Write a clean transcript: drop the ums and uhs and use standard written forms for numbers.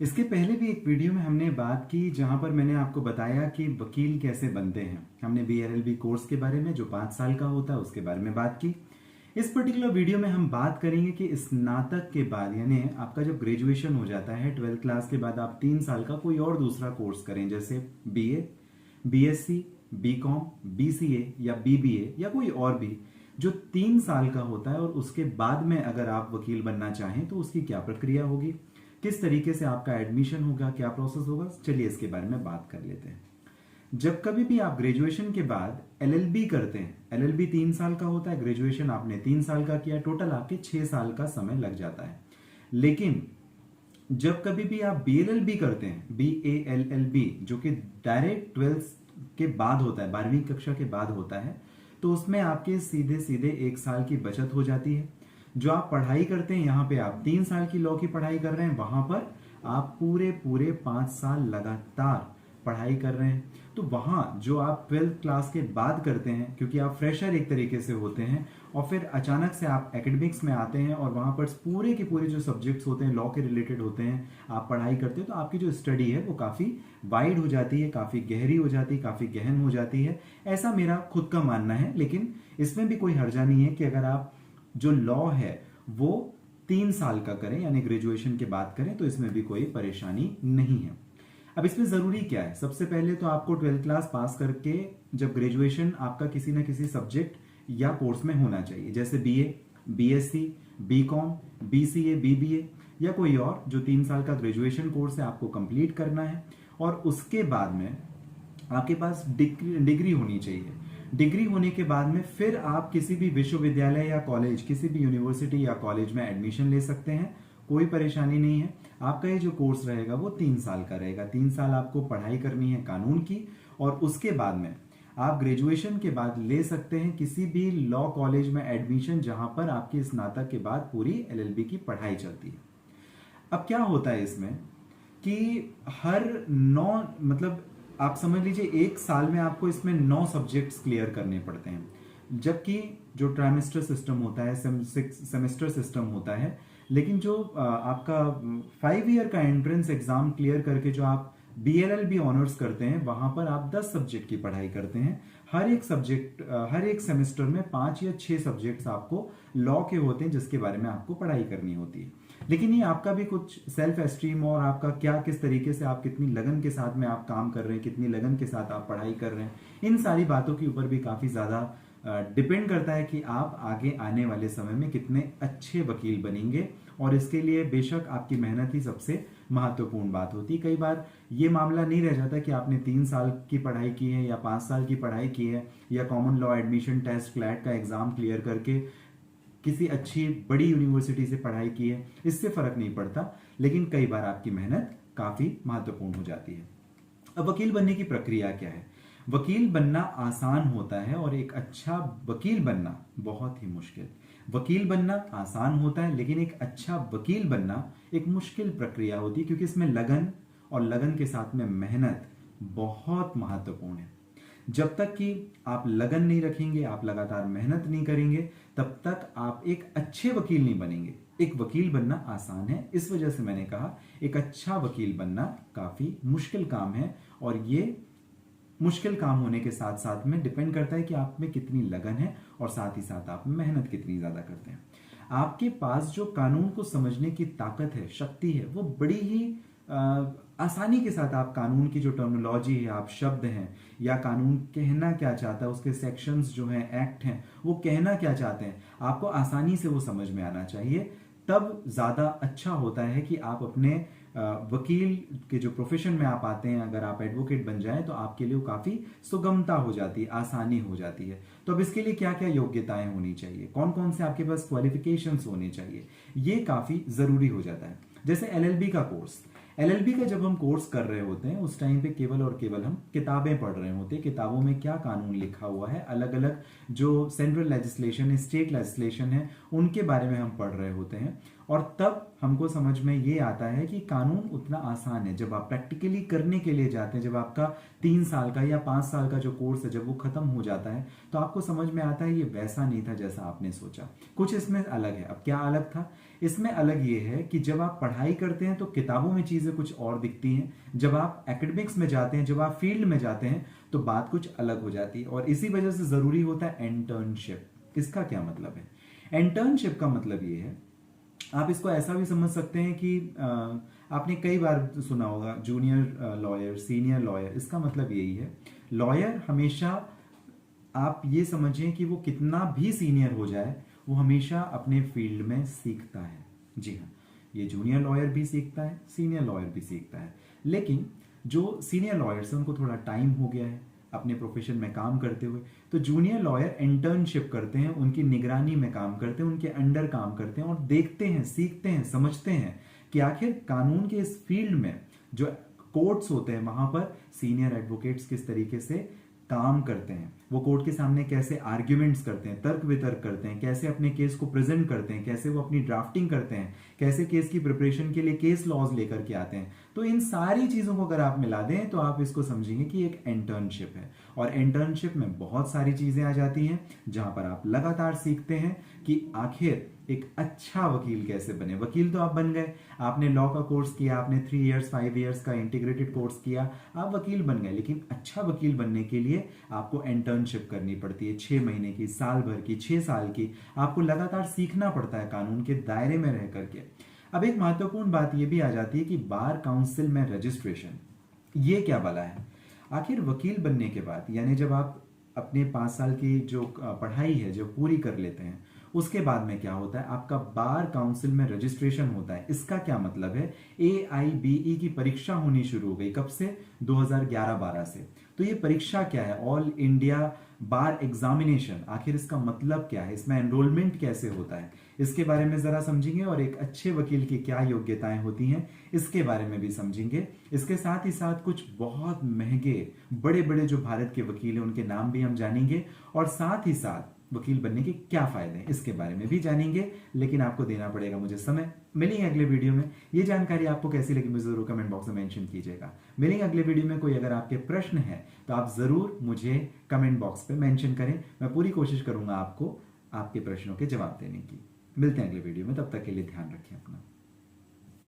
इसके पहले भी एक वीडियो में हमने बात की जहां पर मैंने आपको बताया कि वकील कैसे बनते हैं। हमने BLLB कोर्स के बारे में जो 5 साल का होता है उसके बारे में बात की। इस पर्टिकुलर वीडियो में हम बात करेंगे कि स्नातक के बाद यानी आपका जब ग्रेजुएशन हो जाता है 12th क्लास के बाद आप 3 साल का कोई और दूसरा कोर्स करें, जैसे BA, BSc, BCom, BCA या BBA या कोई और भी जो 3 साल का होता है, और उसके बाद में अगर आप वकील बनना चाहें तो उसकी क्या प्रक्रिया होगी, किस तरीके से आपका एडमिशन होगा, क्या प्रोसेस होगा। चलिए इसके बारे में बात कर लेते हैं। जब कभी भी आप ग्रेजुएशन के बाद LLB करते हैं, LLB 3 साल का होता है, ग्रेजुएशन आपने 3 साल का किया, टोटल आपके 6 साल का समय लग जाता है। लेकिन जब कभी भी आप BLLB करते हैं, BALLB, जो कि डायरेक्ट 12th के बाद होता है, 12वीं कक्षा के बाद होता है, तो उसमें आपके सीधे सीधे 1 साल की बचत हो जाती है। जो आप पढ़ाई करते हैं, यहाँ पे आप 3 साल की लॉ की पढ़ाई कर रहे हैं, वहां पर आप पूरे पूरे 5 साल लगातार पढ़ाई कर रहे हैं। तो वहां जो आप 12th क्लास के बाद करते हैं, क्योंकि आप फ्रेशर एक तरीके से होते हैं और फिर अचानक से आप एकेडमिक्स में आते हैं और वहां पर पूरे के पूरे जो सब्जेक्ट्स होते हैं लॉ के रिलेटेड होते हैं, आप पढ़ाई करते हैं, तो आपकी जो स्टडी है वो काफी वाइड हो जाती है, काफी गहरी हो जाती है, काफी गहन हो जाती है। ऐसा मेरा खुद का मानना है। लेकिन इसमें भी कोई हर्जा नहीं है कि अगर आप जो लॉ है वो 3 साल का करें यानी ग्रेजुएशन के बाद करें, तो इसमें भी कोई परेशानी नहीं है। अब इसमें जरूरी क्या है? सबसे पहले तो आपको 12th क्लास पास करके जब ग्रेजुएशन आपका किसी ना किसी सब्जेक्ट या कोर्स में होना चाहिए, जैसे BA, BSc, BCom, BCA, BBA या कोई और जो 3 साल का ग्रेजुएशन कोर्स है आपको कंप्लीट करना है। और उसके बाद में आपके पास डिग्री होनी चाहिए। डिग्री होने के बाद में फिर आप किसी भी विश्वविद्यालय या कॉलेज, किसी भी यूनिवर्सिटी या कॉलेज में एडमिशन ले सकते हैं, कोई परेशानी नहीं है। आपका ये जो कोर्स रहेगा वो 3 साल का रहेगा। 3 साल आपको पढ़ाई करनी है कानून की, और उसके बाद में आप ग्रेजुएशन के बाद ले सकते हैं किसी भी लॉ कॉलेज में एडमिशन जहां पर आपकी स्नातक के बाद पूरी LLB की पढ़ाई चलती है। अब क्या होता है इसमें कि हर 9 मतलब आप समझ लीजिए 1 साल में आपको इसमें 9 सब्जेक्ट्स क्लियर करने पड़ते हैं, जबकि जो ट्राइमेस्टर सिस्टम होता है, सेमेस्टर सिस्टम होता है। लेकिन जो आपका 5 ईयर का एंट्रेंस एग्जाम क्लियर करके जो आप BLLB ऑनर्स करते हैं, वहां पर आप 10 सब्जेक्ट की पढ़ाई करते हैं। हर एक सेमेस्टर में 5 या 6 सब्जेक्ट्स आपको लॉ के होते हैं जिसके बारे में आपको पढ़ाई करनी होती है। लेकिन ये आपका भी कुछ सेल्फ एस्टीम और आपका क्या किस तरीके से आप कितनी लगन के साथ में आप काम कर रहे हैं, कितनी लगन के साथ आप पढ़ाई कर रहे हैं, इन सारी बातों के ऊपर भी काफी ज्यादा डिपेंड करता है कि आप आगे आने वाले समय में कितने अच्छे वकील बनेंगे। और इसके लिए बेशक आपकी मेहनत ही सबसे महत्वपूर्ण बात होती है। कई बार ये मामला नहीं रह जाता कि आपने 3 साल की पढ़ाई की है या 5 साल की पढ़ाई की है या common law admission test CLAT का एग्जाम क्लियर करके किसी अच्छी बड़ी यूनिवर्सिटी से पढ़ाई की है, इससे फर्क नहीं पड़ता। लेकिन कई बार आपकी मेहनत काफी महत्वपूर्ण हो जाती है। अब वकील बनने की प्रक्रिया क्या है? वकील बनना आसान होता है और एक अच्छा वकील बनना बहुत ही मुश्किल। वकील बनना आसान होता है, लेकिन एक अच्छा वकील बनना एक मुश्किल प्रक्रिया होती है, क्योंकि इसमें लगन और लगन के साथ में मेहनत बहुत महत्वपूर्ण है। जब तक कि आप लगन नहीं रखेंगे, आप लगातार मेहनत नहीं करेंगे, तब तक आप एक अच्छे वकील नहीं बनेंगे। एक वकील बनना आसान है, इस वजह से मैंने कहा एक अच्छा वकील बनना काफी मुश्किल काम है। और ये मुश्किल काम होने के साथ साथ में डिपेंड करता है कि आप में कितनी लगन है और साथ ही साथ आप मेहनत कितनी ज्यादा करते हैं। आपके पास जो कानून को समझने की ताकत है, शक्ति है, वो बड़ी ही आसानी के साथ आप कानून की जो टर्मिनोलॉजी है, आप शब्द हैं या कानून कहना क्या चाहता है, उसके सेक्शंस जो हैं, एक्ट हैं, वो कहना क्या चाहते हैं, आपको आसानी से वो समझ में आना चाहिए। तब ज्यादा अच्छा होता है कि आप अपने वकील के जो प्रोफेशन में आप आते हैं, अगर आप एडवोकेट बन जाएं तो आपके लिए काफी सुगमता हो जाती है, आसानी हो जाती है। तो अब इसके लिए क्या क्या योग्यताएं होनी चाहिए, कौन कौन से आपके पास क्वालिफिकेशंस होने चाहिए, ये काफी जरूरी हो जाता है। जैसे LLB का कोर्स, LLB का जब हम कोर्स कर रहे होते हैं उस टाइम पे केवल और केवल हम किताबें पढ़ रहे होते हैं। किताबों में क्या कानून लिखा हुआ है, अलग अलग जो सेंट्रल लेजिस्लेशन है, स्टेट लेजिस्लेशन है, उनके बारे में हम पढ़ रहे होते हैं। और तब हमको समझ में ये आता है कि कानून उतना आसान है। जब आप प्रैक्टिकली करने के लिए जाते हैं, जब आपका 3 साल का या 5 साल का जो कोर्स है जब वो खत्म हो जाता है, तो आपको समझ में आता है ये वैसा नहीं था जैसा आपने सोचा, कुछ इसमें अलग है। अब क्या अलग था? इसमें अलग ये है कि जब आप पढ़ाई करते हैं तो किताबों में चीजें कुछ और दिखती हैं, जब आप एकेडमिक्स में जाते हैं, जब आप फील्ड में जाते हैं तो बात कुछ अलग हो जाती है। और इसी वजह से जरूरी होता है इंटर्नशिप। इसका क्या मतलब है? इंटर्नशिप का मतलब ये है, आप इसको ऐसा भी समझ सकते हैं कि आपने कई बार सुना होगा जूनियर लॉयर, सीनियर लॉयर। इसका मतलब यही है, लॉयर हमेशा, आप ये समझें कि वो कितना भी सीनियर हो जाए, वो हमेशा अपने फील्ड में सीखता है। जी हाँ, ये जूनियर लॉयर भी सीखता है, सीनियर लॉयर भी सीखता है। लेकिन जो सीनियर लॉयर्स हैं उनको थोड़ा टाइम हो गया है अपने प्रोफेशन में काम करते हुए, तो जूनियर लॉयर इंटर्नशिप करते हैं, उनकी निगरानी में काम करते हैं, उनके अंडर काम करते हैं और देखते हैं, सीखते हैं, समझते हैं कि आखिर कानून के इस फील्ड में जो कोर्ट्स होते हैं वहां पर सीनियर एडवोकेट्स किस तरीके से काम करते हैं, वो कोर्ट के सामने कैसे आर्ग्यूमेंट्स करते हैं, तर्क वितर्क करते हैं, कैसे अपने केस को प्रेजेंट करते हैं, कैसे वो अपनी ड्राफ्टिंग करते हैं, कैसे केस की प्रिपरेशन के लिए केस लॉज लेकर के आते हैं। तो इन सारी चीजों को अगर आप मिला दें तो आप इसको समझेंगे कि एक इंटर्नशिप है। और इंटर्नशिप में बहुत सारी चीजें आ जाती हैं जहां पर आप लगातार सीखते हैं कि आखिर एक अच्छा वकील कैसे बने। वकील तो आप बन गए, आपने लॉ का कोर्स किया, आपने 3 इयर्स 5 इयर्स का इंटीग्रेटेड कोर्स किया, आप वकील बन गए। लेकिन अच्छा वकील बनने के लिए आपको इंटर्नशिप करनी पड़ती है, 6 महीने की, साल भर की, 6 साल की। आपको लगातार सीखना पड़ता है कानून के दायरे में रह करके। अब एक महत्वपूर्ण बात यह भी आ जाती है कि बार काउंसिल में रजिस्ट्रेशन, ये क्या भला है? आखिर वकील बनने के बाद, यानी जब आप अपने 5 साल की जो पढ़ाई है जो पूरी कर लेते हैं, उसके बाद में क्या होता है, आपका बार काउंसिल में रजिस्ट्रेशन होता है। इसका क्या मतलब है? AIBE की परीक्षा होनी शुरू हो गई। कब से? 2011-12 से। तो ये परीक्षा क्या है? ऑल इंडिया बार एग्जामिनेशन। आखिर इसका मतलब क्या है? इसमें एनरोलमेंट कैसे होता है? इसके बारे में जरा समझेंगे और एक अच्छे वकील की क्या योग्यताएं होती हैं इसके बारे में भी समझेंगे। इसके साथ ही साथ कुछ बहुत महंगे बड़े बड़े जो भारत के वकील हैं उनके नाम भी हम जानेंगे, और साथ ही साथ वकील बनने के क्या फायदे हैं इसके बारे में भी जानेंगे। लेकिन आपको देना पड़ेगा मुझे समय। मिलेंगे अगले वीडियो में। ये जानकारी आपको कैसी लगी मुझे जरूर कमेंट बॉक्स में मेंशन कीजिएगा। मिलेंगे अगले वीडियो में। कोई अगर आपके प्रश्न है तो आप जरूर मुझे कमेंट बॉक्स पे मेंशन करें, मैं पूरी कोशिश करूंगा आपको आपके प्रश्नों के जवाब देने की। मिलते हैं अगले वीडियो में, तब तक के लिए ध्यान रखें अपना।